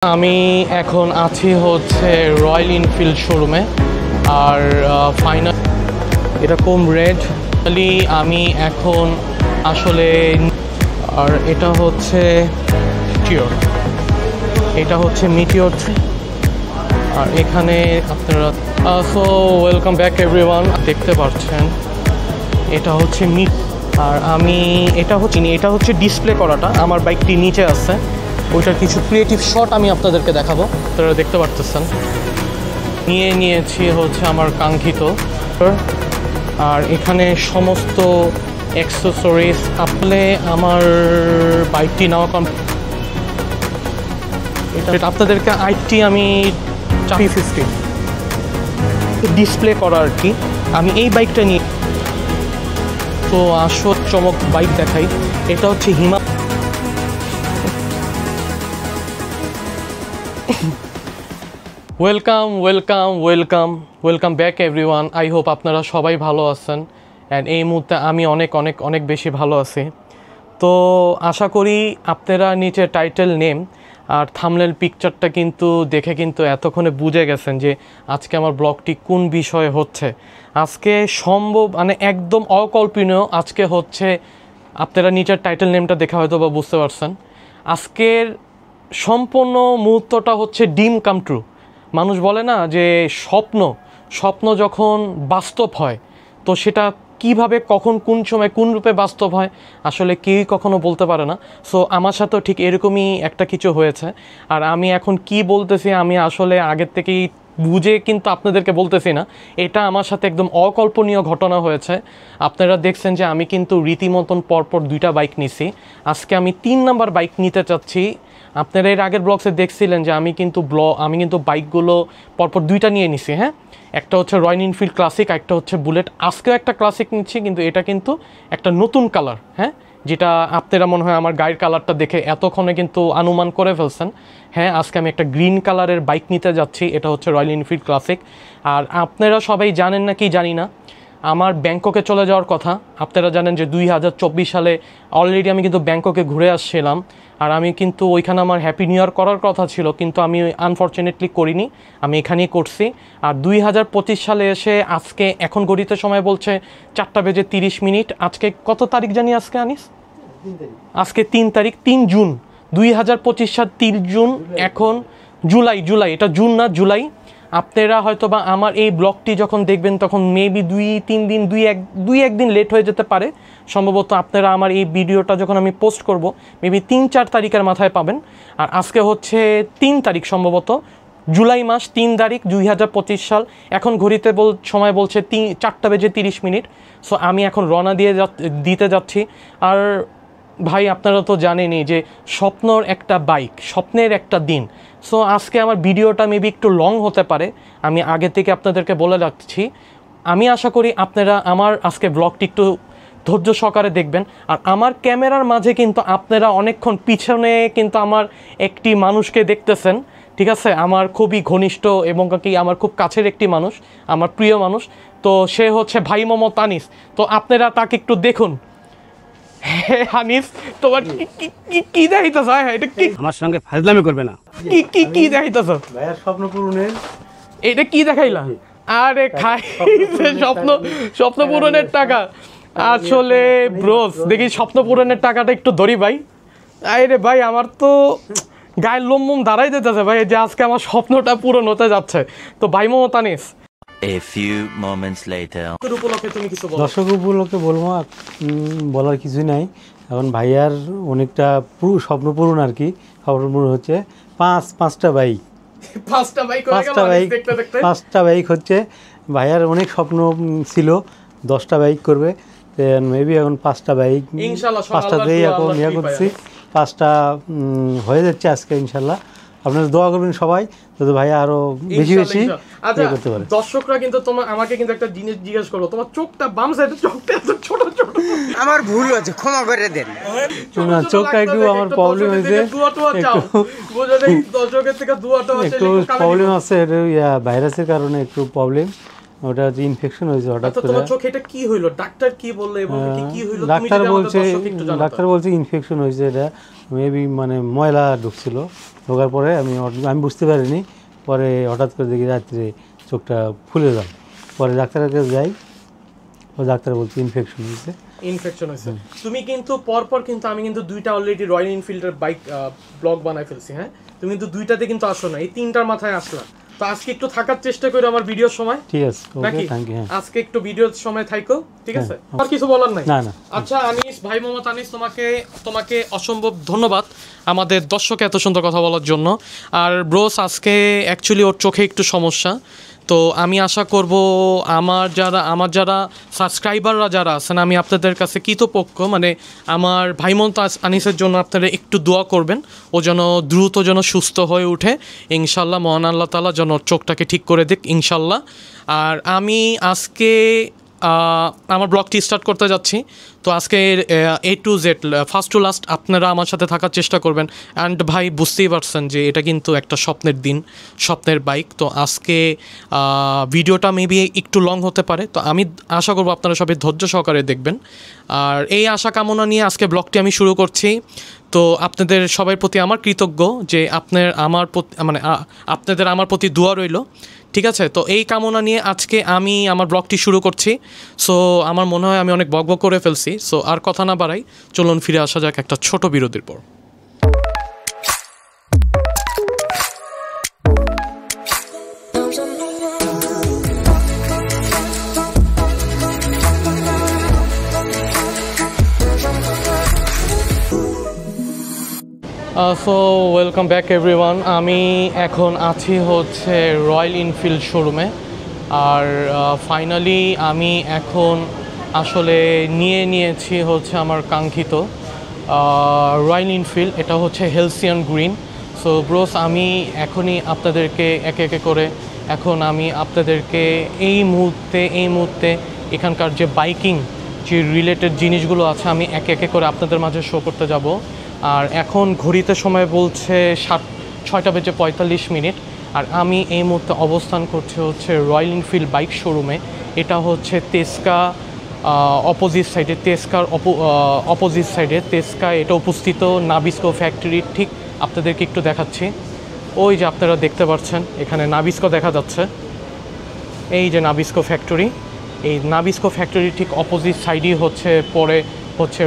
আমি এখন আছি হচ্ছে রয়্যাল এনফিল্ড শোরুমে। আর ফাইনাল এরকম রেড আমি এখন আসলে, আর এটা হচ্ছে মিটিওর, এটা হচ্ছে মিটিওর। আর এখানে আপনারা সো ওয়েলকাম ব্যাক এভরিওয়ান, দেখতে পাচ্ছেন এটা হচ্ছে আর আমি এটা হচ্ছে ডিসপ্লে করাটা, আমার বাইকটি নিচে আছে, ওইটার কিছু ক্রিয়েটিভ শট আমি আপনাদেরকে দেখাবো। আপনারা দেখতে পারতেছেন নিয়েছি হচ্ছে আমার কাঙ্ক্ষিত। আর এখানে সমস্ত অ্যাক্সেসরিজ আপনি আমার বাইকটি নেওয়া এটা আপনাদেরকে আইটি আমি 350 ডিসপ্লে করা আর কি। আমি এই বাইকটা নিয়ে তো আসল চমক বাইক দেখাই। এটা হচ্ছে welcome back everyone. I hope আপনারা সবাই ভালো আছেন, অ্যান্ড এই মুহূর্তে আমি অনেক বেশি ভালো আছি। তো আশা করি আপনারা নিচে টাইটেল নেম আর থাম্বনেল পিকচারটা কিন্তু দেখে কিন্তু এতক্ষণে বুঝে গেছেন যে আজকে আমার ব্লগটি কোন বিষয়ে হচ্ছে। আজকে সম্ভব একদম অকল্পনীয় আজকে হচ্ছে, আপনারা নিচের টাইটেল নেমটা দেখে হয়তো বা বুঝতে পারছেন। আজকের সম্পূর্ণ মুহূর্তটা হচ্ছে ড্রিম কাম ট্রু। মানুষ বলে না যে স্বপ্ন যখন বাস্তব হয় তো সেটা কিভাবে, কখন, কোন সময়, কোন রূপে বাস্তব হয় আসলে কেউই কখনো বলতে পারে না। সো আমার সাথেও ঠিক এরকমই একটা কিছু হয়েছে। আর আমি এখন কি বলতেছি আমি আসলে আগের থেকেই বুঝে কিন্তু আপনাদেরকে বলতেছি না, এটা আমার সাথে একদম অকল্পনীয় ঘটনা হয়েছে। আপনারা দেখছেন যে আমি কিন্তু রীতিমতন পরপর 2টা বাইক নিছি। আজকে আমি 3 নাম্বার বাইক নিতে চাচ্ছি। আপনারা এর আগের ব্লগসে দেখছিলেন যে আমি কিন্তু বাইকগুলো পরপর 2টা নিয়ে নিছি। হ্যাঁ, একটা হচ্ছে রয়্যাল এনফিল্ড ক্লাসিক, একটা হচ্ছে বুলেট। আজকেও একটা ক্লাসিক নিচ্ছি, কিন্তু এটা কিন্তু একটা নতুন কালার। হ্যাঁ, যেটা আপনারা মনে হয় আমার গায়ের কালারটা দেখে এতক্ষণে কিন্তু অনুমান করে ফেলছেন। হ্যাঁ, আজকে আমি একটা গ্রিন কালারের বাইক নিতে যাচ্ছি, এটা হচ্ছে রয়্যাল এনফিল্ড ক্লাসিক। আর আপনারা সবাই জানেন না কি জানি না, আমার ব্যাংককে চলে যাওয়ার কথা। আপনারা জানেন যে 2024 সালে অলরেডি আমি কিন্তু ব্যাংককে ঘুরে আসছিলাম। আর আমি কিন্তু ওইখানে আমার হ্যাপি নিউ ইয়ার করার কথা ছিল, কিন্তু আমি আনফর্চুনেটলি করিনি, আমি এখানেই করছি। আর 2025 সালে এসে আজকে এখন ঘড়িতে সময় বলছে 4:30। আজকে কত তারিখ জানি আজকে আনিস? আজকে 3 তারিখ, 3 জুন 2025 সাল, 3 জুন। এখন জুলাই, এটা জুন না জুলাই। আপনারা হয়তো বা আমার এই ব্লগটি যখন দেখবেন তখন মেবি 2-3 দিন, 2-1 দিন লেট হয়ে যেতে পারে সম্ভবত। আপনারা আমার এই ভিডিওটা যখন আমি পোস্ট করব মেবি 3-4 তারিখের মাথায় পাবেন। আর আজকে হচ্ছে 3 তারিখ, সম্ভবত জুলাই মাস 3 তারিখ 2025 সাল। এখন ঘড়িতে সময় বলছে 4:30। সো আমি এখন রওনা দিতে যাচ্ছি। আর ভাই আপনারা তো জানেনই যে স্বপ্নের একটা বাইক, স্বপ্নের একটা দিন। সো আজকে আমার ভিডিওটা মেবি একটু লং হতে পারে, আমি আগে থেকে আপনাদেরকে বলে রাখছি। আমি আশা করি আপনারা আমার আজকে ব্লগটি একটু ধৈর্য সহকারে দেখবেন। আর আমার ক্যামেরার মাঝে কিন্তু আপনারা অনেকক্ষণ পিছনে কিন্তু আমার একটি মানুষকে দেখতেছেন, ঠিক আছে? আমার খুবই ঘনিষ্ঠ এবং কি আমার খুব কাছের একটি মানুষ, আমার প্রিয় মানুষ। তো সে হচ্ছে ভাই মোহাম্মদ আনিস। তো আপনারা তাকে একটু দেখুন। আনিস, তোমার কি দেখাইতেছ? এটা কি আমার সঙ্গে ফাজলামি করবে না। কি দেখাইতেছ ভাইয়ার স্বপ্ন পূরণের? এটা কি দেখাইলা? আরে খাইছে স্বপ্ন পূরণের টাকা। আসলে ব্রোস, দেখি স্বপ্ন পূরণের টাকাটা একটু ধরি ভাই। আরে ভাই, আমার তো গায়ের লোম দাঁড়াই দিতেছে ভাই, যে আজকে আমার স্বপ্নটা পূরণ হতে যাচ্ছে। তো ভাই Mohammad Anis, A few moments later. দর্শক উপলক্ষে বলবো, বলার কিছুই নাই। এখন ভাইয়ার অনেকটা স্বপ্ন পূরণ আর কি। স্বপ্ন পূরণ হচ্ছে 5টা বাইক, 5টা বাইক হচ্ছে ভাইয়ার। অনেক স্বপ্ন ছিল 10টা বাইক করবে, মেবি এখন 5টা বাইক, 5টা দিয়ে এখন ইয়ে করছি, 5টা হয়ে যাচ্ছে আজকে ইনশাল্লাহ। আপনারা দোয়া করবেন সবাই, যাতে ভাইয়া আরো বেশি করতে পারে। দর্শকরা কিন্তু আমাকে কিন্তু একটা জিনিস জিজ্ঞেস করলো, তোমার চোখটা বাম সাইডে, চোখটা এত ছোট। আমার ভুল হয়েছে, ক্ষমা করে দেন। চোখটা একটু আমার প্রবলেম হয়েছে, একটু প্রবলেম আছে, ভাইরাসের কারণে একটু প্রবলেম। ওটা হচ্ছে ইনফেকশন হয়েছে হঠাৎ আচ্ছা, করে। তোমার চোখে এটা কি হইলো? ডাক্তার কি বললো এবং কি হইলো? তুমি ডাক্তার যদি আমাদের বলছে দর্শককে একটু জানাতে। ডাক্তার বলছে ইনফেকশন হয়েছে, এটা মেবি মানে ময়লা ঢুকছিল, ঢোকার পরে আমি বুঝতে পারিনি। পরে হঠাৎ করে দেখি রাত্রে চোখটা ফুলে যায়। পরে ডাক্তারের কাছে যাই, ও ডাক্তার বলছে ইনফেকশন হয়েছে। ইনফেকশন হয়েছে। তুমি কিন্তু পরপর কিন্তু আমি কিন্তু দুইটা অলরেডি রয়্যাল এনফিল্ডের বাইক ব্লগ বানাই ফেলছি। হ্যাঁ, তুমি কিন্তু দুইটাতে কিন্তু আসো না, এই তিনটার মাথায় আসলা। তো আজকে একটু থাকার চেষ্টা করো আমার ভিডিওর সময়, ঠিক আছে? নাকি? ওকে, থ্যাংক ইউ। আজকে একটু ভিডিওর সময় থাইকো, ঠিক আছে? আর কিছু বলার নাই? না না। আচ্ছা আনিস ভাই, মোহাম্মদ আনিস, তোমাকে অসম্ভব ধন্যবাদ আমাদের দর্শকে এত সুন্দর কথা বলার জন্য। আর ব্রোস আজকে অ্যাকচুয়ালি ওর চোখে একটু সমস্যা, তো আমি আশা করব আমার যারা সাবস্ক্রাইবাররা যারা আছেন, আমি আপনাদের কাছে কৃতজ্ঞ, মানে আমার ভাই মোহাম্মদ আনিসের জন্য আপনারা একটু দোয়া করবেন, ও যেন দ্রুত যেন সুস্থ হয়ে ওঠে ইনশাল্লাহ। মহান আল্লাহ তাআলা যেন ওর চোখটাকে ঠিক করে দিক ইনশাল্লাহ। আর আমি আজকে আমার ব্লগটি স্টার্ট করতে যাচ্ছি। তো আজকে A to Z first to last আপনারা আমার সাথে থাকার চেষ্টা করবেন। অ্যান্ড ভাই বুঝতেই পারছেন যে এটা কিন্তু একটা স্বপ্নের দিন, স্বপ্নের বাইক। তো আজকে ভিডিওটা মেবি একটু লং হতে পারে, তো আমি আশা করবো আপনারা সবাই ধৈর্য সহকারে দেখবেন। আর এই আশা কামনা নিয়ে আজকে ব্লগটি আমি শুরু করছি। তো আপনাদের সবার প্রতি আমার কৃতজ্ঞ যে আপনাদের আমার প্রতি দোয়া রইল, ঠিক আছে? তো এই কামনা নিয়ে আজকে আমি আমার ব্লগটি শুরু করছি। সো আমার মনে হয় আমি অনেক বকবক করে ফেলছি। সো আর কথা না বাড়াই, চলুন ফিরে আসা যাক একটা ছোট বিরতির পর। So welcome back everyone. আমি এখন আছি হচ্ছে রয়্যাল এনফিল্ড শোরুমে। আর ফাইনালি আমি এখন আসলে নিয়েছি হচ্ছে আমার কাঙ্ক্ষিত রয়্যাল এনফিল্ড, এটা হচ্ছে হেলসিয়ান গ্রিন। সো ব্রোস আমি এখনই আপনাদেরকে একে একে করে আমি আপনাদেরকে এই মুহূর্তে এখানকার যে বাইকিং যে রিলেটেড জিনিসগুলো আছে আমি একে একে করে আপনাদের মাঝে শো করতে যাব। আর এখন ঘড়িতে সময় বলছে 6:45। আর আমি এই মুহূর্তে অবস্থান করছি হচ্ছে রয়্যাল এনফিল্ড বাইক শোরুমে। এটা হচ্ছে তেজকা অপোজিট সাইডে, তেজকার অপোজিট সাইডে তেজকা এটা উপস্থিত নাবিস্কো ফ্যাক্টরি। ঠিক আপনাদেরকে একটু দেখাচ্ছি, ওই যে আপনারা দেখতে পাচ্ছেন এখানে নাবিস্কো দেখা যাচ্ছে, এই যে নাবিস্কো ফ্যাক্টরি। এই নাবিস্কো ফ্যাক্টরি ঠিক অপোজিট সাইডই হচ্ছে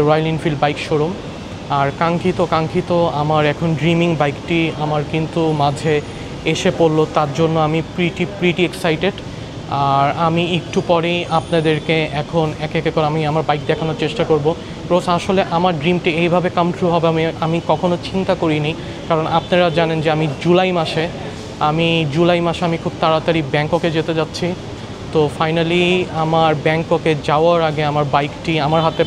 রয়্যাল এনফিল্ড বাইক শোরুম। আর কাঙ্ক্ষিত আমার এখন ড্রিমিং বাইকটি আমার কিন্তু মাঝে এসে পড়লো, তার জন্য আমি প্রিটি এক্সাইটেড। আর আমি একটু পরেই আপনাদেরকে এখন একে একে করে আমি আমার বাইক দেখানোর চেষ্টা করব। রোজ আসলে আমার ড্রিমটি এইভাবে কাম ট্রু হবে আমি কখনো চিন্তা করিনি, কারণ আপনারা জানেন যে আমি জুলাই মাসে আমি খুব তাড়াতাড়ি ব্যাংককে যেতে যাচ্ছি। তো ফাইনালি আমার ব্যাংককে যাওয়ার আগে আমার বাইকটি আমার হাতে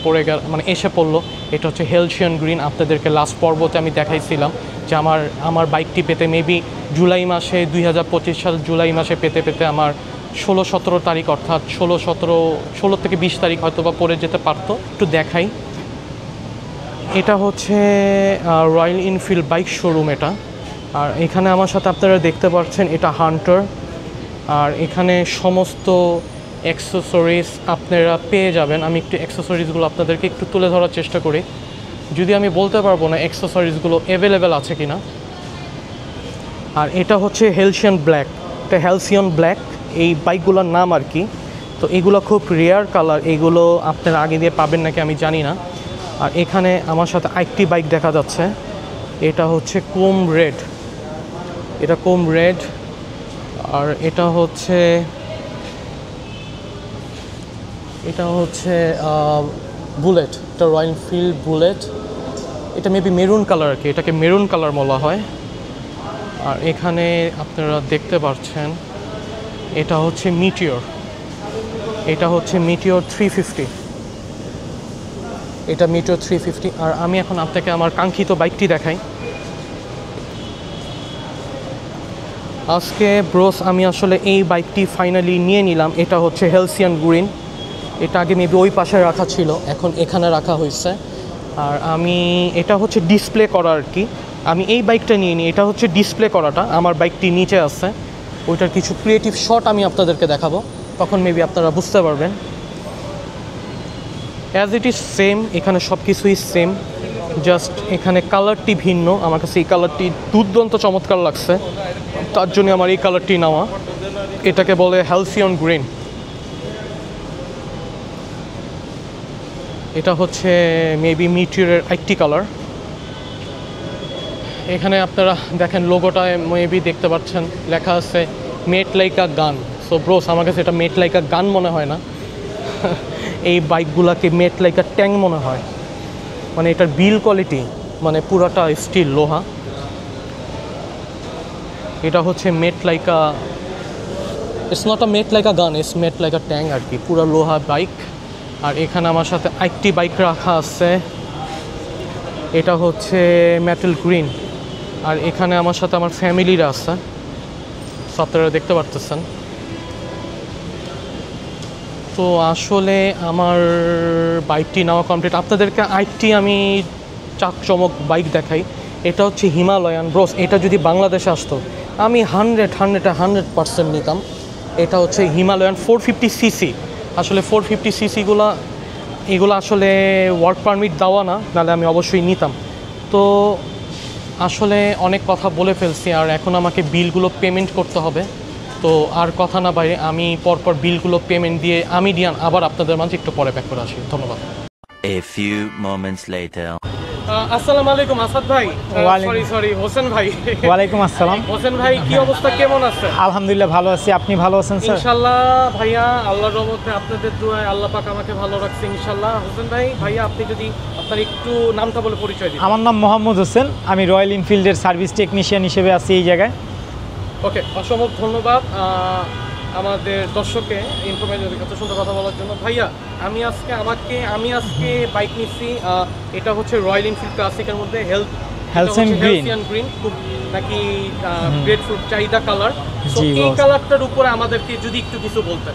এসে পড়লো। এটা হচ্ছে হেলসিয়ান গ্রিন। আপনাদেরকে লাস্ট পর্বতে আমি দেখাইছিলাম যে আমার বাইকটি পেতে মেবি জুলাই মাসে 2025 সাল জুলাই মাসে পেতে আমার 16-17 তারিখ, অর্থাৎ 16 থেকে 20 তারিখ হয়তো বা পরে যেতে পারতো। একটু দেখাই, এটা হচ্ছে রয়্যাল এনফিল্ড বাইক শোরুম এটা। আর এখানে আমার সাথে আপনারা দেখতে পাচ্ছেন এটা হান্টার। আর এখানে সমস্ত অ্যাক্সেসরিজ আপনারা পেয়ে যাবেন। আমি একটু অ্যাক্সেসরিজগুলো আপনাদেরকে একটু তুলে ধরার চেষ্টা করি, যদি আমি বলতে পারবো না অ্যাক্সেসরিজগুলো অ্যাভেলেবেল আছে কিনা। আর এটা হচ্ছে হেলসিয়ান ব্ল্যাক, এই বাইকগুলোর নাম আর কি। তো এগুলো খুব রেয়ার কালার, এগুলো আপনারা আগে দিয়ে পাবেন নাকি আমি জানি না। আর এখানে আমার সাথে আরেকটি বাইক দেখা যাচ্ছে, এটা হচ্ছে ক্রোম রেড। আর এটা হচ্ছে বুলেট, এটা রয়্যাল এনফিল্ড বুলেট। এটা মেবি মেরুন কালার আর কি, এটাকে মেরুন কালার বলা হয়। আর এখানে আপনারা দেখতে পাচ্ছেন এটা হচ্ছে মিটিওর 350, এটা মিটিওর 350। আর আমি এখন আপনাকে আমার কাঙ্ক্ষিত বাইকটি দেখাই। আজকে ব্রোস আমি আসলে এই বাইকটি ফাইনালি নিয়ে নিলাম। এটা হচ্ছে হেলসিয়ান গ্রিন। এটা আগে মেবি ওই পাশে রাখা ছিল, এখন এখানে রাখা হয়েছে। আর এটা হচ্ছে ডিসপ্লে করা আর কি। আমি এই বাইকটা নিয়ে নিই, এটা হচ্ছে ডিসপ্লে করাটা। আমার বাইকটি নিচে আছে, ওইটার কিছু ক্রিয়েটিভ শট আমি আপনাদেরকে দেখাবো। তখন মেবি আপনারা বুঝতে পারবেন। অ্যাজ ইট ইজ সেম, এখানে সব কিছুই সেম, জাস্ট এখানে কালারটি ভিন্ন। আমার কাছে এই কালারটি দুর্দান্ত চমৎকার লাগছে, তার জন্য আমার এই কালারটি নেওয়া। এটাকে বলে হ্যালসিয়ন গ্রিন। এটা হচ্ছে মেবি মিটিউরের আরেকটি কালার। এখানে আপনারা দেখেন লোগোটায় মেবি দেখতে পাচ্ছেন লেখা আছে মেড লাইক আ গান। সো ব্রোস, আমার কাছে এটা মেড লাইক আ গান মনে হয় না, এই বাইকগুলোকে মেড লাইক আ ট্যাং মনে হয়। মানে এটার বিল কোয়ালিটি মানে পুরাটা স্টিল লোহা। এটা হচ্ছে made like a, it's not a made like আ গান, ইটস মেড লাইক আ ট্যাং আর কি, পুরা লোহা বাইক। আর এখানে আমার সাথে আরেকটি বাইক রাখা আছে, এটা হচ্ছে মেটাল গ্রিন। আর এখানে আমার সাথে আমার ফ্যামিলিরা আছে, সো আপনারা দেখতে পারতেছেন। তো আসলে আমার বাইকটি নেওয়া কমপ্লিট। আপনাদেরকে আরেকটি আমি চাকচমক বাইক দেখাই, এটা হচ্ছে হিমালয়ান। ব্রোস, এটা যদি বাংলাদেশে আসতো আমি 100% নিতাম। এটা হচ্ছে হিমালয়ান 450cc। আসলে 450cc এগুলো আসলে ওয়ার্ক পারমিট দেওয়া না, নাহলে আমি অবশ্যই নিতাম। তো আসলে অনেক কথা বলে ফেলছি, আর এখন আমাকে বিলগুলো পেমেন্ট করতে হবে। তো আর কথা না বাইরে আমি পরপর বিলগুলো পেমেন্ট দিয়ে আমি ডিয়ান আবার আপনাদের মাঝে একটু পরে ব্যাক করে আসি। ধন্যবাদ। A few moments later. আসসালামু আলাইকুম আসাদ ভাই, সরি হোসেন ভাই। ওয়ালাইকুম আসসালাম। হোসেন ভাই, কি অবস্থা, কেমন আছেন? আলহামদুলিল্লাহ ভালো আছি, আপনি ভালো আছেন স্যার? ইনশাআল্লাহ ভাইয়া, আল্লাহর রহমতে আপনাদের দোয়ায় আল্লাহ পাক আমাকে ভালো রাখছে ইনশাআল্লাহ। হোসেন ভাই, ভাইয়া আপনি যদি আপনার একটু নামটা বলে পরিচয় দিন। আমার নাম মোহাম্মদ হোসেন, আমি রয়্যাল এনফিল্ডের সার্ভিস টেকনিশিয়ান হিসেবে আছি এই জায়গায়। ওকে, অসম্ভব ধন্যবাদ আমাদের দর্শককে ইনফরমেশন এত সুন্দর কথা বলার জন্য। ভাইয়া, আমি আজকে বাইক নিচ্ছি, এটা হচ্ছে রয়্যাল এনফিল্ড ক্লাসিকের মধ্যে হ্যালসিয়ন গ্রিন, খুব নাকি গ্রেটফুল চাহিদা কালার। তো জি, এই বস। কালারটার উপরে আমাদেরকে যদি একটু কিছু বলতেন।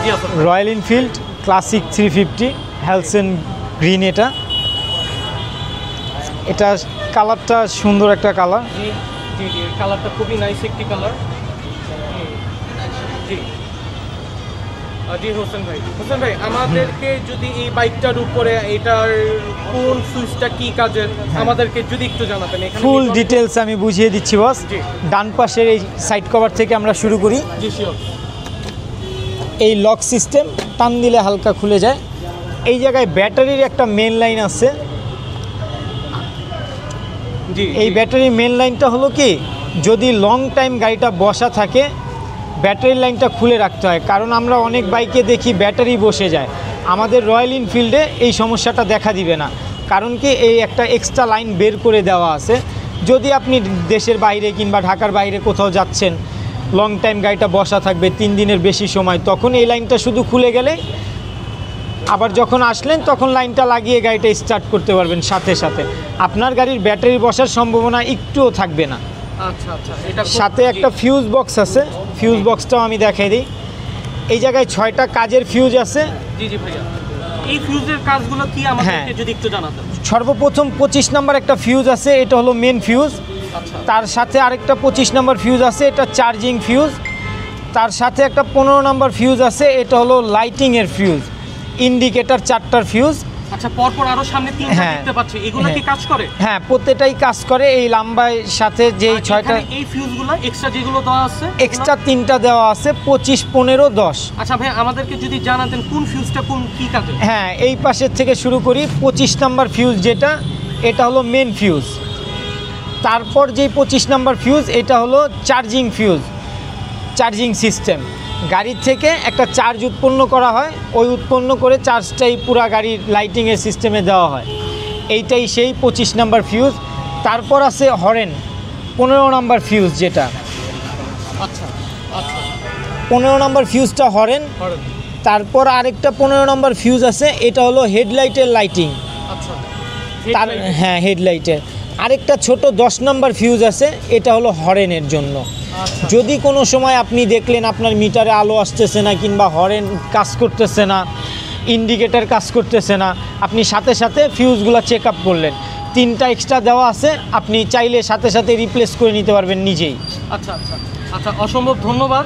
জি আসলে royal Enfield classic 350 Halcyon green. এটা কালারটা সুন্দর একটা কালার। জি জি জি, কালারটা খুবই নাইস একটি কালার। জি জি হোসেন ভাই, আমাদেরকে যদি এই বাইকটার উপরে এটার কোন সুইচটা কি কাজের আমাদেরকে যদি একটু জানাতেন। এখানে ফুল ডিটেলস আমি বুঝিয়ে দিচ্ছি বস। জি। ডান পাশের এই সাইড কভার থেকে আমরা শুরু করি। জি শিওর। এই লক সিস্টেম, টান দিলে হালকা খুলে যায়। এই জায়গায় ব্যাটারির একটা মেন লাইন আছে। জি, এই ব্যাটারির মেন লাইনটা হলো কি, যদি লং টাইম গাড়িটা বসা থাকে ব্যাটারি লাইনটা খুলে রাখতে হয়, কারণ আমরা অনেক বাইকে দেখি ব্যাটারি বসে যায়। আমাদের রয়্যাল এনফিল্ডে এই সমস্যাটা দেখা দিবে না, কারণ কি এই একটা এক্সট্রা লাইন বের করে দেওয়া আছে। যদি আপনি দেশের বাইরে কিংবা ঢাকার বাইরে কোথাও যাচ্ছেন, লং টাইম গাড়িটা বসা থাকবে 3 দিনের বেশি সময়, তখন এই লাইনটা শুধু খুলে গেলে আবার যখন আসলেন তখন লাইনটা লাগিয়ে গাড়িটা স্টার্ট করতে পারবেন সাথে সাথে। আপনার গাড়ির ব্যাটারি বসার সম্ভাবনা একটুও থাকবে না। আচ্ছা আচ্ছা, এটা সাথে একটা ফিউজ বক্স আছে, ফিউজ বক্সটাও আমি দেখাই দিই। এই জায়গায় 6টা কাজের ফিউজ আছে। জি জি ভাইয়া, এই ফিউজের কাজগুলো কি আমাদেরকে যদি একটু জানাতেন। সর্বপ্রথম 25 নাম্বার একটা ফিউজ আছে, এটা হলো মেন ফিউজ। আচ্ছা, তার সাথে আরেকটা 25 নাম্বার ফিউজ আছে, এটা চার্জিং ফিউজ। তার সাথে একটা 15 নাম্বার ফিউজ আছে, এটা হলো লাইটিংয়ের ফিউজ। Indicator 4টার fuse. আচ্ছা, পরপর আরো সামনে 3টা হ্যাঁ। দেখতে পাচ্ছি, এগুলো কি হ্যাঁ। কাজ করে? হ্যাঁ, প্রত্যেকটাই কাজ করে। এই লম্বায় সাথে যেই 6টা এই ফিউজগুলো এক্সট্রা যেগুলো দেওয়া আছে, এক্সট্রা 3টা দেওয়া আছে, 25, 15, 10। আচ্ছা ভাই, আমাদেরকে যদি জানাতেন কোন ফিউজটা কি কাজে। হ্যাঁ, এই পাশের থেকে শুরু করি। 25 নাম্বার ফিউজ যেটা, এটা হলো মেন ফিউজ। তারপর যেই 25 নাম্বার ফিউজ, এটা হলো চার্জিং ফিউজ, চার্জিং সিস্টেম। গাড়ির থেকে একটা চার্জ উৎপন্ন করা হয়, ওই উৎপন্ন করে চার্জটাই পুরা গাড়ির লাইটিংয়ের সিস্টেমে দেওয়া হয়। এইটাই সেই 25 নাম্বার ফিউজ। তারপর আছে হরেন 15 নাম্বার ফিউজ যেটা। আচ্ছা আচ্ছা, 15 নাম্বার ফিউজটা হরেন। তারপর আরেকটা 15 নাম্বার ফিউজ আছে, এটা হলো হেডলাইটের লাইটিং। আচ্ছা, তার হ্যাঁ, হেডলাইটের। আরেকটা ছোট 10 নাম্বার ফিউজ আছে, এটা হলো হরেনের জন্য। যদি কোনো সময় আপনি দেখলেন আপনার মিটারে আলো আসতেছে না কিংবা হরেন কাজ করতেছে না, ইন্ডিকেটর কাজ করতেছে না, আপনি সাথে সাথে ফিউজগুলো চেক আপ করলেন, 3টা এক্সট্রা দেওয়া আছে, আপনি চাইলে সাথে সাথে রিপ্লেস করে নিতে পারবেন নিজেই। আচ্ছা আচ্ছা, আচ্ছা, অসম্ভব ধন্যবাদ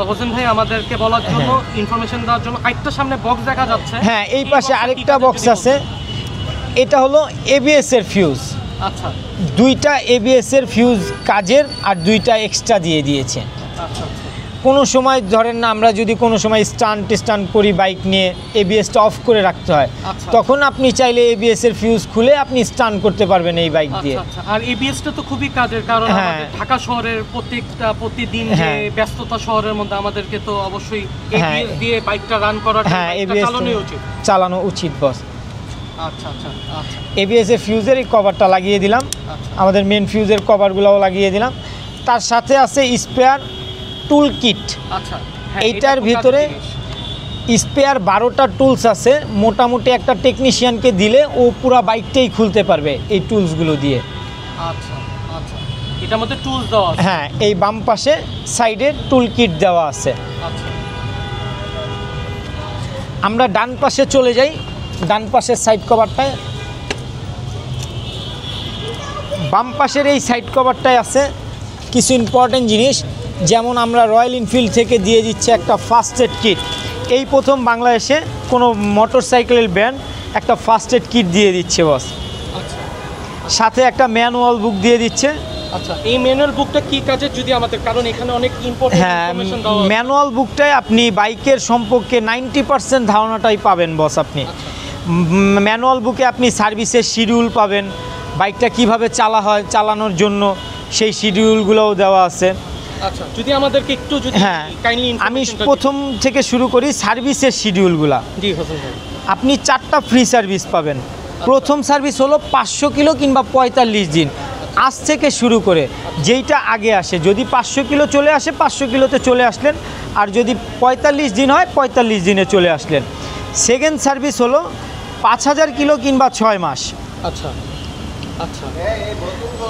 হোসেন ভাই আমাদেরকে বলার জন্য, ইনফরমেশন দেওয়ার জন্য। আরেকটা সামনে বক্স দেখা যাচ্ছে। হ্যাঁ, এই পাশে আরেকটা বক্স আছে, এটা হলো এবিএস এর ফিউজ। আচ্ছা, দুইটা এবিএস এর ফিউজ কাজের, আর দুইটা এক্সট্রা দিয়ে দিয়েছে। আচ্ছা, কোনো সময় ধরেন না, আমরা যদি কোনো সময় স্টান্ট করি বাইক নিয়ে, এবিএসটা অফ করে রাখতে হয়, আচ্ছা। তখন আপনি চাইলে এবিএস এর ফিউজ খুলে আপনি স্টান্ট করতে পারবেন এই বাইক দিয়ে। আচ্ছা। আর এবিএসটা তো খুবই কাজের, কারণ হ্যাঁ। আমাদের ঢাকা শহরের প্রতিদিন যে হ্যাঁ। ব্যস্ততা শহরের মধ্যে আমাদেরকে তো অবশ্যই হ্যাঁ। এবিএস দিয়ে বাইকটা রান করার হ্যাঁ, এবিএস চালানোই উচিত। চালানো উচিত বস। আচ্ছা আচ্ছা আচ্ছা এবিএস এর ফিউজের এই কভারটা লাগিয়ে দিলাম, আচ্ছা। আমাদের মেন ফিউজের কভারগুলোও লাগিয়ে দিলাম। তার সাথে আছে স্পেয়ার টুল কিট। আচ্ছা, হ্যাঁ, এইটার এটা খুব ভিতরে কাজের জিনিস। স্পেয়ার 12টা টুলস আছে, মোটামুটি একটা টেকনিশিয়ানকে দিলে ও পুরো বাইকটাই খুলতে পারবে এই টুলসগুলো দিয়ে। আচ্ছা আচ্ছা, এটার মধ্যে টুলস দেওয়া আছে। হ্যাঁ, এই বাম পাশে সাইডে টুল কিট দেওয়া আছে। আচ্ছা, আমরা ডান পাশে চলে যাই। ডান পাশের সাইড কভারটায়, বাম পাশের এই সাইড কভারটায় আছে কিছু ইম্পর্টেন্ট জিনিস, যেমন আমরা রয়্যাল এনফিল্ড থেকে দিয়ে দিচ্ছে একটা ফার্স্ট এড কিট। এই প্রথম বাংলাদেশে কোনো মোটর সাইকেলের ব্র্যান্ড একটা ফার্স্ট এড কিট দিয়ে দিচ্ছে বস। আচ্ছা সাথে একটা ম্যানুয়াল বুক দিয়ে দিচ্ছে। আচ্ছা, এই ম্যানুয়াল বুকটা কি কাজের যদি আমাদের, কারণ এখানে অনেক ইম্পর্টেন্ট হ্যাঁ, ইনফরমেশন দেওয়া আছে। ম্যানুয়াল বুকটায় আপনি বাইকের সম্পর্কে 90% ধারণাটাই পাবেন বস। আপনি ম্যানুয়াল বুকে আপনি সার্ভিসের শিডিউল পাবেন, বাইকটা কিভাবে চালানোর জন্য সেই শিডিউলগুলোও দেওয়া আছে। আচ্ছা, যদি আমাদেরকে একটু যদি হ্যাঁ, কাইন্ডলি আমি প্রথম থেকে শুরু করি সার্ভিসের শিডিউলগুলা। জি হোসেন ভাই। আপনি 4টা ফ্রি সার্ভিস পাবেন। প্রথম সার্ভিস হলো 500 কিলো কিংবা 45 দিন, আজ থেকে শুরু করে যেইটা আগে আসে। যদি 500 কিলো চলে আসে 500 কিলোতে চলে আসলেন, আর যদি 45 দিন হয় 45 দিনে চলে আসলেন। সেকেন্ড সার্ভিস হলো 5000 কিলো কিংবা 6 মাস। আচ্ছা আচ্ছা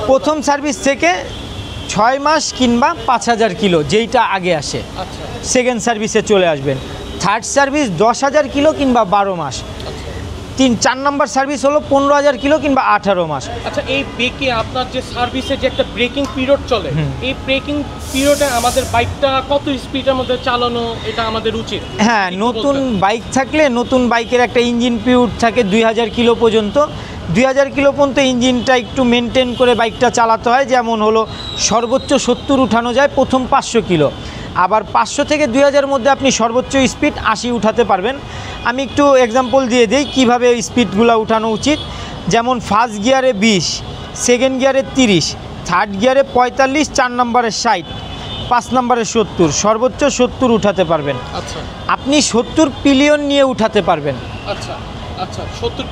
প্রথম সার্ভিস থেকে 6 মাস কিংবা 5000 কিলো যেইটা আগে আসে, আচ্ছা সেকেন্ড সার্ভিসে চলে আসবেন। থার্ড সার্ভিস 10,000 কিলো কিংবা 12 মাস। 4 নম্বর সার্ভিস হলো 15,000 কিলো কিংবা 18 মাস। আচ্ছা, এই ব্রেকে আপনার যে সার্ভিসে যে একটা ব্রেকিং পিরিয়ড চলে, এই ব্রেকিং পিরিয়ডে আমাদের বাইকটা কত স্পিডের মধ্যে চালানো এটা আমাদের উচিত? হ্যাঁ, নতুন বাইক থাকলে নতুন বাইকের একটা ইঞ্জিন পিরিয়ড থাকে 2000 কিলো পর্যন্ত। 2000 কিলো পর্যন্ত ইঞ্জিনটা একটু মেনটেন করে বাইকটা চালাতে হয়। যেমন হলো সর্বোচ্চ 70 উঠানো যায় প্রথম 500 কিলো, আবার 500 থেকে 2000 মধ্যে আপনি সর্বোচ্চ স্পিড 80 উঠাতে পারবেন। আমি একটু এক্সাম্পল দিয়ে দিই কীভাবে স্পিডগুলো উঠানো উচিত। যেমন ফার্স্ট গিয়ারে 20, সেকেন্ড গিয়ারে 30, থার্ড গিয়ারে 45, 4 নম্বরে 60, 5 নম্বরে 70, সর্বোচ্চ 70 উঠাতে পারবেন। আচ্ছা আপনি 70 পিলিয়ন নিয়ে উঠাতে পারবেন। আচ্ছা আচ্ছা, 70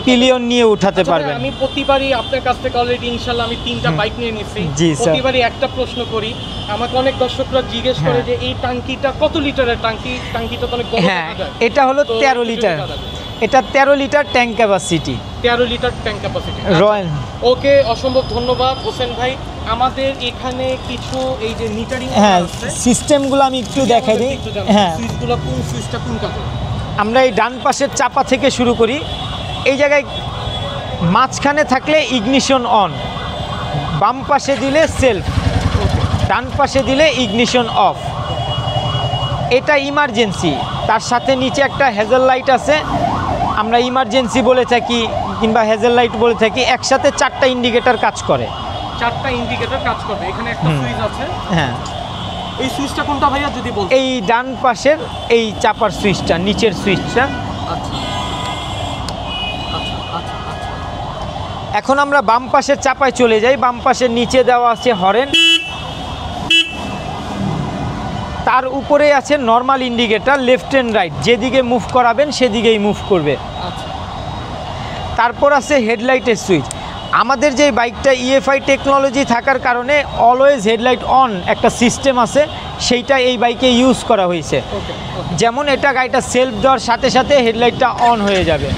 পিলিয়ন নিয়ে উঠাতে পারবেন। আমি প্রতিবারই আপনার কাছ থেকে অলরেডি ইনশাআল্লাহ আমি 3টা বাইক নিয়ে নিচ্ছি। জি স্যার। প্রতিবারই একটা প্রশ্ন করি, আমাকে অনেক দর্শকরা জিজ্ঞেস করে যে এই ট্যাঙ্কিটা কত লিটারের ট্যাঙ্কি? ট্যাঙ্কিটা তো অনেক বড় হ্যাঁ, দেখা যায়। এটা হলো তো 13 একটু লিটার। যদি জানাবেন। এটা 13 litre tank capacity, 13 litre tank capacity. Royal. Okay, অসম্ভব ধন্যবাদ হোসেন ভাই। আমাদের এখানে কিছু এই যে মিটারিং হ্যাঁ, সিস্টেমগুলো আমি একটু দেখাই দিই। হ্যাঁ, সুইচগুলো কোন সুইচটা কোন কাজে? আমরা এই ডান পাশের চাপা থেকে শুরু করি। এই জায়গায় মাঝখানে থাকলে ইগনিশন অন, বাম পাশে দিলে সেলফ, ডান পাশে দিলে ইগনিশন অফ। এটা ইমার্জেন্সি। তার সাথে নিচে একটা হেজেল লাইট আছে, আমরা ইমার্জেন্সি বলে থাকি কিংবা হেজেল লাইট বলে থাকি। একসাথে 4টা ইন্ডিকেটর কাজ করে। 4টা ইন্ডিকেটর কাজ করবে। এখানে একটা সুইচ আছে। হ্যাঁ, এই সুইচটা কোনটা ভাইয়া যদি বলতে? এই ডান পাশের এই চাপার সুইচটা, নিচের সুইচটা। আচ্ছা আচ্ছা আচ্ছা আচ্ছা, এখন আমরা বাম পাশের চাপায় চলে যাই। বাম পাশের নিচে দেওয়া আছে হরেন, তার উপরে আছে normal indicator, left and right, যেদিকে মুভ করাবেন সেদিকেই মুভ করবে। আচ্ছা তারপর আছে হেডলাইটের সুইচ। আমাদের যে বাইকটা ইএফআই টেকনোলজি থাকার কারণে অলওয়েজ হেডলাইট অন একটা সিস্টেম আছে, সেইটা এই বাইকে ইউজ করা হয়েছে। যেমন এটা গাড়িটা সেলফ দেওয়ার সাথে সাথে হেডলাইটটা অন হয়ে যাবে।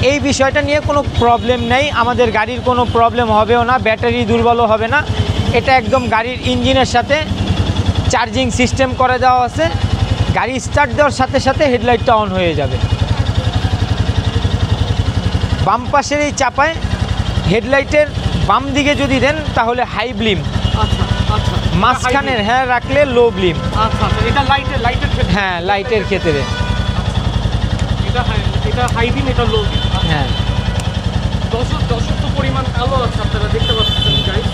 এই বিষয়টা নিয়ে কোনো প্রবলেম নেই, আমাদের গাড়ির কোনো প্রবলেম হবেও না, ব্যাটারি দুর্বলও হবে না। এটা একদম গাড়ির ইঞ্জিনের সাথে চার্জিং সিস্টেম করে দেওয়া আছে, গাড়ি স্টার্ট দেওয়ার সাথে সাথে হেডলাইটটা অন হয়ে যাবে। বাম পাশের এই চাপায় হেডলাইটের বাম দিকে যদি দেন তাহলে হাই ব্লিম, আচ্ছা আচ্ছা মাঝখানের হ্যাঁ রাখলে লো ব্লিম। আচ্ছা আচ্ছা, এটা লাইটের ক্ষেত্রে। হ্যাঁ লাইটের ক্ষেত্রে। এটা হাই বিম, এটা লো বিম। হ্যাঁ দশক পরিমাণ আলো আছে, আপনারা দেখতে পাচ্ছেন গাইস।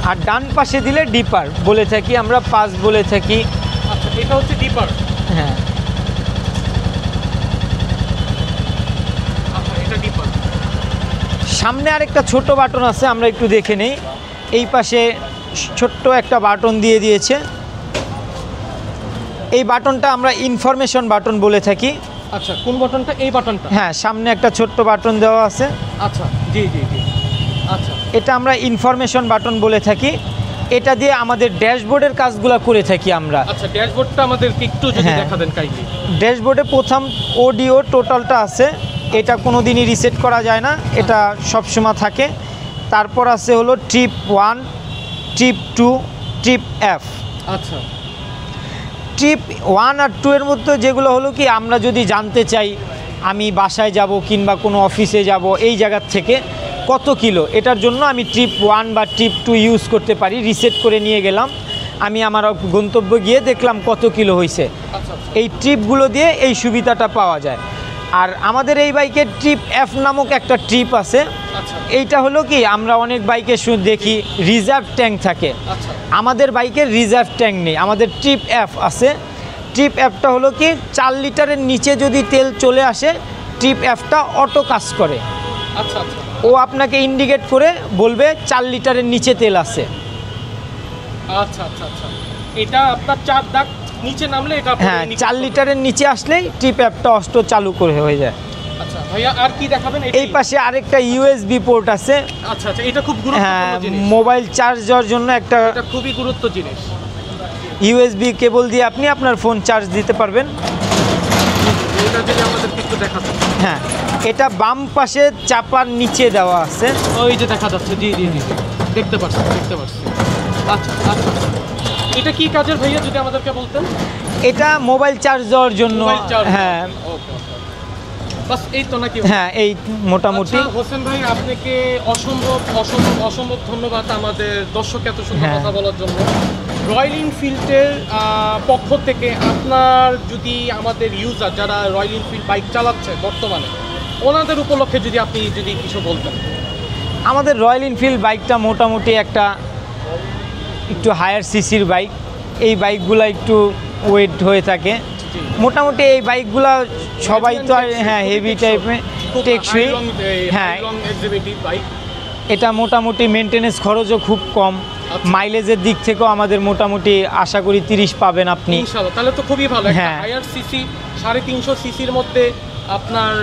আর ডান পাশে দিলে ডিপার বলে থাকি আমরা, পাস বলে থাকি। আচ্ছা, এটা হচ্ছে ডিপার। হ্যাঁ আচ্ছা, এটা ডিপার। সামনে আরেকটা ছোট বাটন আছে, আমরা একটু দেখে নেই। এই পাশে ছোট্ট একটা বাটন দিয়ে দিয়েছে, এই বাটনটা আমরা ইনফরমেশন বাটন বলে থাকি। আচ্ছা, কোন বাটনটা? এই বাটনটা? হ্যাঁ সামনে একটা ছোট্ট বাটন দেওয়া আছে। আচ্ছা, জি জি জি। আচ্ছা, এটা আমরা ইনফরমেশন বাটন বলে থাকি। এটা দিয়ে আমাদের ড্যাশবোর্ডের কাজগুলো করে থাকি আমরা। আচ্ছা, ড্যাশবোর্ডটা আমাদেরকে একটু যদি হ্যাঁ। দেখা দেন কাইন্ডলি। ড্যাশবোর্ডে প্রথম অডিও টোটালটা আছে, এটা কোনো দিনই রিসেট করা যায় না, এটা সবসময় থাকে। তারপর আছে হলো ট্রিপ 1, ট্রিপ 2, ট্রিপ F। আচ্ছা, ট্রিপ 1 আর 2 এর মধ্যে যেগুলো হলো কি, আমরা যদি জানতে চাই আমি বাসায় যাব কিংবা কোনো অফিসে যাব এই জায়গার থেকে কত কিলো, এটার জন্য আমি ট্রিপ 1 বা ট্রিপ 2 ইউজ করতে পারি। রিসেট করে নিয়ে গেলাম, আমি আমার গন্তব্য গিয়ে দেখলাম কত কিলো হয়েছে। আচ্ছা, আচ্ছা। এই ট্রিপগুলো দিয়ে এই সুবিধাটা পাওয়া যায়। আর আমাদের এই বাইকের ট্রিপ F নামক একটা ট্রিপ আছে। আচ্ছা, এইটা হলো কি, আমরা অনেক বাইকে দেখি রিজার্ভ ট্যাঙ্ক থাকে, আচ্ছা, আমাদের বাইকের রিজার্ভ ট্যাঙ্ক নেই, আমাদের ট্রিপ F আছে। ট্রিপ Fটা হলো কি, 4 লিটারের নিচে যদি তেল চলে আসে, ট্রিপ Fটা অটো কাজ করে। আচ্ছা, আচ্ছা, ও আপনাকে ইন্ডিকেট করে বলবে 4 লিটারের নিচে তেল আছে। আচ্ছা, আচ্ছা, আচ্ছা। এটা আপনার 4 দাগ নিচে নামলে এটা আপনার হ্যাঁ indicate 4 করবে। লিটারের নিচে আসলেই ট্রিপ Fটা অটো চালু করে হয়ে যায়। আচ্ছা ভাইয়া, আর কি দেখাবেন? এই পাশে আরেকটা USB পোর্ট আছে। আচ্ছা আচ্ছা, এটা খুব হ্যাঁ, গুরুত্বপূর্ণ জিনিস। মোবাইল চার্জ দেওয়ার জন্য একটা এটা খুবই গুরুত্ব জিনিস। USB কেবল দিয়ে আপনি আপনার ফোন চার্জ দিতে পারবেন। এটা যদি আমাদের একটু দেখাতে। হ্যাঁ, এটা বাম পাশে চাপার নিচে দেওয়া আছে। ওই যে দেখা যাচ্ছে, জি জি জি, দেখতে পাচ্ছি। আচ্ছা আচ্ছা, এটা কি কাজের ভাইয়া যদি আমাদেরকে বলতেন? এটা মোবাইল চার্জ দেওয়ার জন্য। Mobile charge. হ্যাঁ ওকে, বাস এই তো নাকি? হ্যাঁ এই মোটামুটি। আচ্ছা, হোসেন ভাই আপনাকে অসম্ভব ধন্যবাদ আমাদের দর্শক এত সুন্দর হ্যাঁ। কথা বলার জন্য। রয়্যাল এনফিল্ডের পক্ষ থেকে আপনার যদি আমাদের ইউজার যারা রয়্যাল এনফিল্ড বাইক চালাচ্ছে বর্তমানে, ওনাদের উপলক্ষে যদি আপনি কিছু বলতেন। আমাদের রয়্যাল এনফিল্ড বাইকটা মোটামুটি একটু হায়ার সিসির বাইক। এই বাইকগুলো একটু ওয়েট হয়ে থাকে। মোটামুটি এই বাইকগুলো সবাই তো আর হ্যাঁ হেভি টাইপের টেকসই। হ্যাঁ, বাইক। এটা মোটামুটি মেনটেনেন্স খরচও খুব কম। মাইলেজের দিক থেকেও আমাদের মোটামুটি আশা করি 30 পাবেন আপনি। ইনশাআল্লাহ, তাহলে তো খুবই ভালো। হ্যাঁ। হায়ার সিসি 350 সিসির মধ্যে আপনার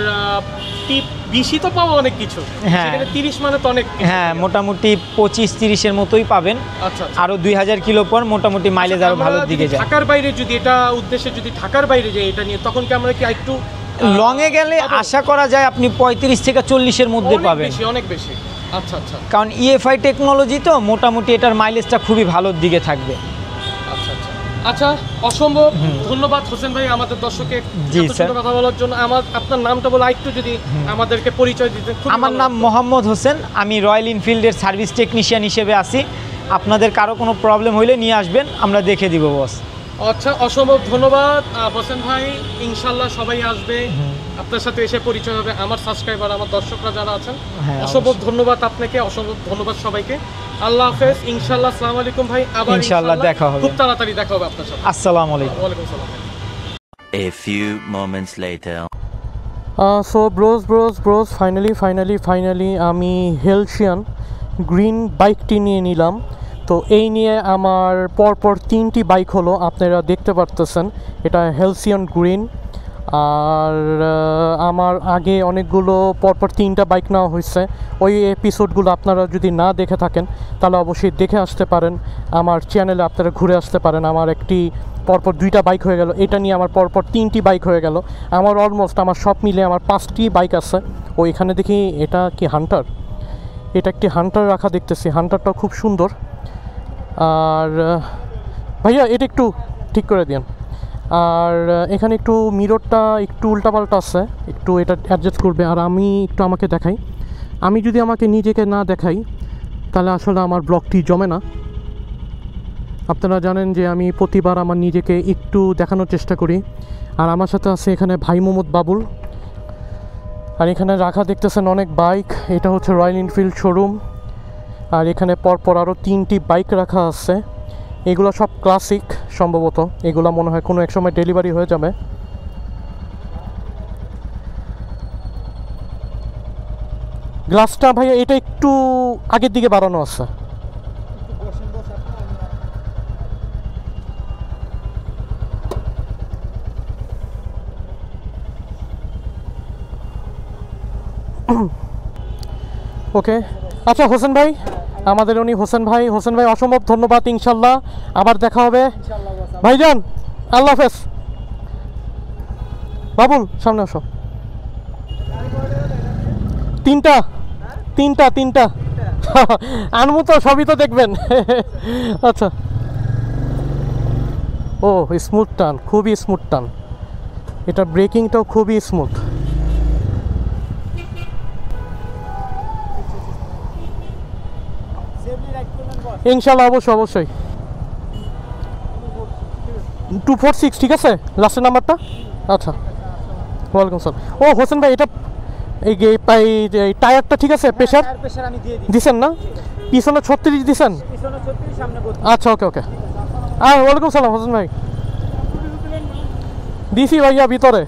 টিপ বেশি তো পাওয়া অনেক কিছু। হ্যাঁ। সেখানে 30 মানে তো অনেক কিছু। হ্যাঁ মোটামুটি 25-30-এর মতোই পাবেন। আচ্ছা, আরও 2000 কিলো পর মোটামুটি মাইলেজ আরও আমরা ভালোর যদি দিকে যায়। ঢাকার বাইরে যদি এটা উদ্দেশ্যে যদি ঢাকার বাইরে যাই এটা নিয়ে, তখন কি আমরা কি একটু লংয়ে গেলে পাবো? আশা করা যায় আপনি 35 থেকে 40-এর মধ্যে পাবেন। অনেক বেশি। আচ্ছা আচ্ছা কারণ EFI টেকনোলজি তো মোটামুটি এটার মাইলেজটা খুবই ভালোর দিকে থাকবে। আচ্ছা আচ্ছা আচ্ছা, অসম্ভব ধন্যবাদ হোসেন ভাই আমাদের দর্শকে জি, এত সুন্দর স্যার। কথা বলার জন্য। আপনার নামটা বলে একটু যদি আমাদেরকে পরিচয় দিতেন। খুবই আমার ভালো নাম লাগতো। মোহাম্মদ হোসেন, আমি রয়্যাল এনফিল্ডের সার্ভিস টেকনিশিয়ান হিসেবে আছি। আপনাদের কারো কোনো প্রবলেম হলে নিয়ে আসবেন, আমরা দেখে দিব বস। আচ্ছা, অসম্ভব ধন্যবাদ হোসেন ভাই। ইনশাল্লাহ সবাই আসবে, আপনার সাথে এসে পরিচয় হবে। আমার সাবস্ক্রাইবার, আমার দর্শকরা যারা আছেন, হ্যাঁ, অসম্ভব ধন্যবাদ আপনাকে, অসম্ভব ধন্যবাদ সবাইকে। আল্লাহ হাফেজ, ইনশাল্লাহ। আসসালামু আলাইকুম ভাই, আবার ইনশাআল্লাহ দেখা হবে। খুব তাড়াতাড়ি দেখা হবে আপনার সাথে। আসসালামু আলাইকুম। ওয়ালাইকুম সালাম। A few moments later. So bros finally আমি হেলসিয়ান গ্রিন বাইকটি নিয়ে নিলাম। তো এই নিয়ে আমার পরপর 3টি বাইক হলো, আপনারা দেখতে পারতেছেন। এটা হেলসিয়ান গ্রিন। আর আমার আগে অনেকগুলো পরপর 3টা বাইক নেওয়া হয়েছে। ওই এপিসোডগুলো আপনারা যদি না দেখে থাকেন তাহলে অবশ্যই দেখে আসতে পারেন, আমার চ্যানেলে আপনারা ঘুরে আসতে পারেন। আমার পরপর 2টা বাইক হয়ে গেল, এটা নিয়ে আমার পরপর 3টি বাইক হয়ে গেল। আমার অলমোস্ট আমার সব মিলে আমার 5টি বাইক আছে। ও এখানে দেখি এটা কি হান্টার, এটা একটি হান্টার রাখা দেখতেছি, হান্টারটাও খুব সুন্দর। আর ভাইয়া এটা একটু ঠিক করে দিন। আর এখানে একটু মিররটা একটু উল্টাপাল্টা আছে, একটু এটা অ্যাডজাস্ট করবে। আর আমি একটু আমাকে দেখাই, আমি যদি আমাকে নিজেকে না দেখাই তাহলে আসলে আমার ব্লগটি জমে না। আপনারা জানেন যে আমি প্রতিবার আমার নিজেকে একটু দেখানোর চেষ্টা করি। আর আমার সাথে আছে এখানে ভাই মোহাম্মদ বাবুল। আর এখানে রাখা দেখতেছেন অনেক বাইক। এটা হচ্ছে রয়্যাল এনফিল্ড শোরুম। আর এখানে পরপর আরও 3টি বাইক রাখা আছে। এগুলো সব ক্লাসিক সম্ভবত। এগুলো মনে হয় কোনো এক সময় ডেলিভারি হয়ে যাবে। গ্লাসটা ভাইয়া এটা একটু আগের দিকে বাড়ানো আছে। ওকে, আচ্ছা হোসেন ভাই, আমাদের উনি হোসেন ভাই অসম্ভব ধন্যবাদ। ইনশাল্লাহ আবার দেখা হবে ভাইজান। আল্লাহ হাফেজ। বাবুল সামনে আসো। তিনটা আনমু তো, সবই তো দেখবেন। আচ্ছা, ও স্মুথ টান, খুবই স্মুথ টান। এটা ব্রেকিংটাও খুবই স্মুথ। ইনশাল্লাহ অবশ্যই 246 ঠিক আছে লাস্টের নাম্বারটা। আচ্ছা, ওয়ালাইকুম সালাম। ও হোসেন ভাই, এটা এই টায়ারটা ঠিক আছে? প্রেশার আমি দিয়ে দিই। দিছেন না? পিছনে 36 দিছেন? পিছনে 36, সামনে 32। আচ্ছা, ওকে। আর ওয়ালাইকুম সালাম হোসেন ভাই। দিছি ভাইয়া ভিতরে।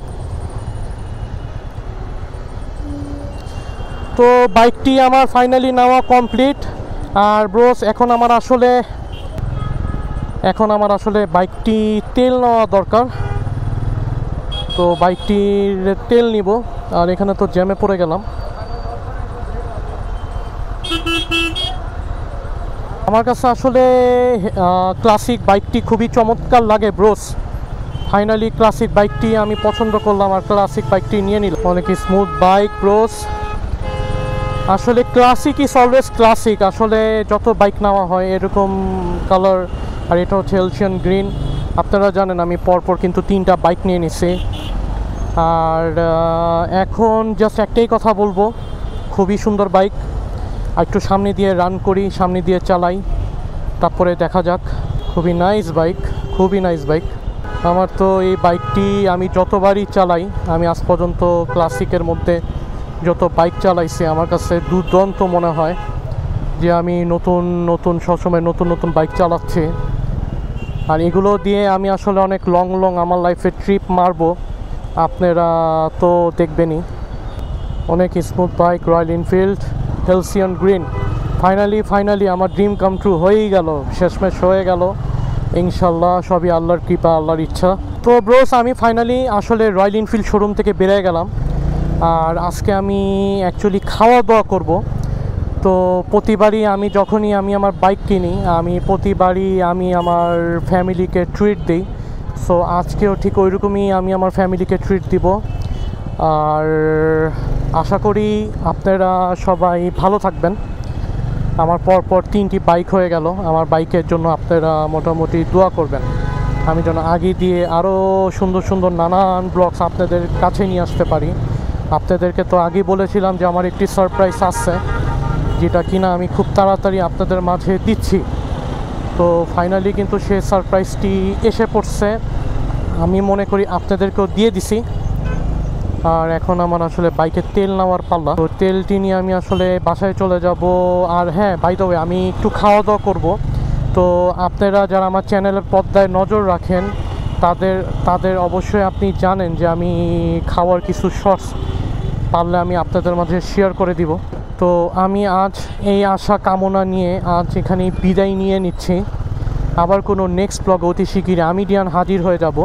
তো বাইকটি আমার ফাইনালি নেওয়া কমপ্লিট। আর ব্রোস এখন আমার আসলে বাইকটি তেল নেওয়া দরকার। তো বাইকটির তেল নিব। আর এখানে তো জ্যামে পড়ে গেলাম। আমার কাছে আসলে ক্লাসিক বাইকটি খুবই চমৎকার লাগে ব্রোস। ফাইনালি ক্লাসিক বাইকটি আমি পছন্দ করলাম আর ক্লাসিক বাইকটি নিয়ে নিলাম। অনেক স্মুথ বাইক ব্রোস। আসলে ক্লাসিক ইজ অলওয়েজ ক্লাসিক। আসলে যত বাইক নেওয়া হয় এরকম কালার। আর এটা হচ্ছে এলসিয়ান গ্রিন। আপনারা জানেন আমি পরপর কিন্তু 3টা বাইক নিয়ে নিছি। আর এখন জাস্ট একটাই কথা বলবো, খুবই সুন্দর বাইক। আর একটু সামনে দিয়ে রান করি, সামনে দিয়ে চালাই, তারপরে দেখা যাক। খুবই নাইস বাইক। আমার তো এই বাইকটি আমি যতবারই চালাই, আমি আজ পর্যন্ত ক্লাসিকের মধ্যে যত বাইক চালাইছি আমার কাছে দুর্দান্ত মনে হয় যে আমি নতুন সবসময় নতুন বাইক চালাচ্ছি। আর এগুলো দিয়ে আমি আসলে অনেক লং আমার লাইফে ট্রিপ মারবো। আপনারা তো দেখবেনই। অনেক smooth bike, Royal Enfield Halcyon green. Finally আমার ড্রিম কাম ট্রু হয়েই গেল, শেষমেশ হয়ে গেল। ইনশাল্লাহ সবই আল্লাহর কৃপা, আল্লাহর ইচ্ছা। তো ব্রোস আমি ফাইনালি আসলে রয়্যাল এনফিল্ড শোরুম থেকে বেরিয়ে গেলাম। আর আজকে আমি অ্যাকচুয়ালি খাওয়া দাওয়া করব। তো প্রতিবারই যখনই আমি আমার বাইক কিনি, আমি প্রতিবারই আমার ফ্যামিলিকে ট্রিট দিই। সো আজকেও ঠিক ওইরকমই আমি আমার ফ্যামিলিকে ট্রিট দিব। আর আশা করি আপনারা সবাই ভালো থাকবেন। আমার পরপর 3টি বাইক হয়ে গেল। আমার বাইকের জন্য আপনারা মোটামুটি দোয়া করবেন, আমি যেন আগে দিয়ে আরও সুন্দর নানান ব্লগস আপনাদের কাছে নিয়ে আসতে পারি। আপনাদেরকে তো আগেই বলেছিলাম যে আমার একটি সারপ্রাইজ আছে, যেটা কিনা আমি খুব তাড়াতাড়ি আপনাদের মাঝে দিচ্ছি। তো ফাইনালি কিন্তু সেই সারপ্রাইজটি এসে পড়ছে। আমি মনে করি আপনাদেরকেও দিয়ে দিছি। আর এখন আমার আসলে বাইকের তেল নেওয়ার পাল্লা। তো তেলটি নিয়ে আমি আসলে বাসায় চলে যাব। আর হ্যাঁ, বাই দ্য ওয়ে আমি একটু খাওয়া দাওয়া করবো। তো আপনারা যারা আমার চ্যানেলের পর্দায় নজর রাখেন তাদের অবশ্যই আপনি জানেন যে আমি খাওয়ার কিছু শর্টস পারলে আমি আপনাদের মাঝে শেয়ার করে দিব। তো আমি আজ এই আশা কামনা নিয়ে আজ এখানেই বিদায় নিয়ে নিচ্ছি। আবার কোনো নেক্সট ব্লগ অতি শিগগিরই আমি ডিয়ান হাজির হয়ে যাব।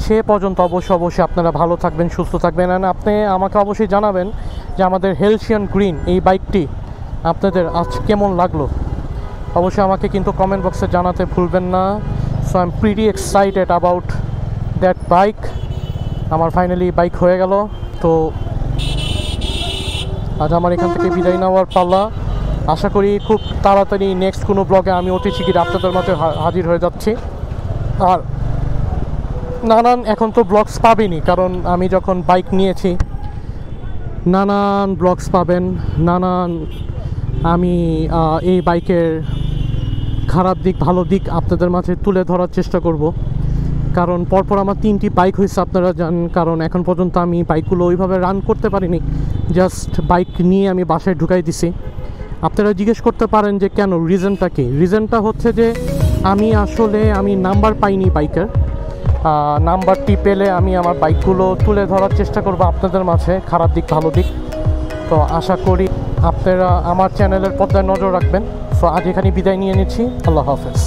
সে পর্যন্ত অবশ্যই আপনারা ভালো থাকবেন, সুস্থ থাকবেন। আর আপনি আমাকে অবশ্যই জানাবেন যে আমাদের হেলসিয়ান গ্রিন এই বাইকটি আপনাদের আজ কেমন লাগলো। অবশ্যই আমাকে কিন্তু কমেন্ট বক্সে জানাতে ভুলবেন না। So I am pretty excited about that bike. আমার ফাইনালি বাইক হয়ে গেল। তো আজ আমার এখান থেকে বিদায় নেওয়ার পাল্লা। আশা করি খুব তাড়াতাড়ি নেক্সট কোনো ব্লগে আমি অতি শিগগির আপনাদের মাঝে হাজির হয়ে যাচ্ছি। আর নানান এখন তো ব্লগস পাবেনই, কারণ আমি যখন বাইক নিয়েছি নানান ব্লগস পাবেন। আমি এই বাইকের খারাপ দিক ভালো দিক আপনাদের মাঝে তুলে ধরার চেষ্টা করব। কারণ পরপর আমার 3টি বাইক হয়েছে আপনারা জানেন, কারণ এখন পর্যন্ত আমি বাইকগুলো ওইভাবে রান করতে পারিনি, জাস্ট বাইক নিয়ে আমি বাসায় ঢুকাই দিছি। আপনারা জিজ্ঞেস করতে পারেন যে কেন, রিজনটা কি? রিজনটা হচ্ছে যে আমি নাম্বার পাইনি বাইকের। নাম্বারটি পেলে আমি আমার বাইকগুলো তুলে ধরার চেষ্টা করব আপনাদের মাঝে, খারাপ দিক ভালো দিক। তো আশা করি আপনারা আমার চ্যানেলের পর্দায় নজর রাখবেন। সো আজ এখানে বিদায় নিয়ে নিচ্ছি। আল্লাহ হাফেজ।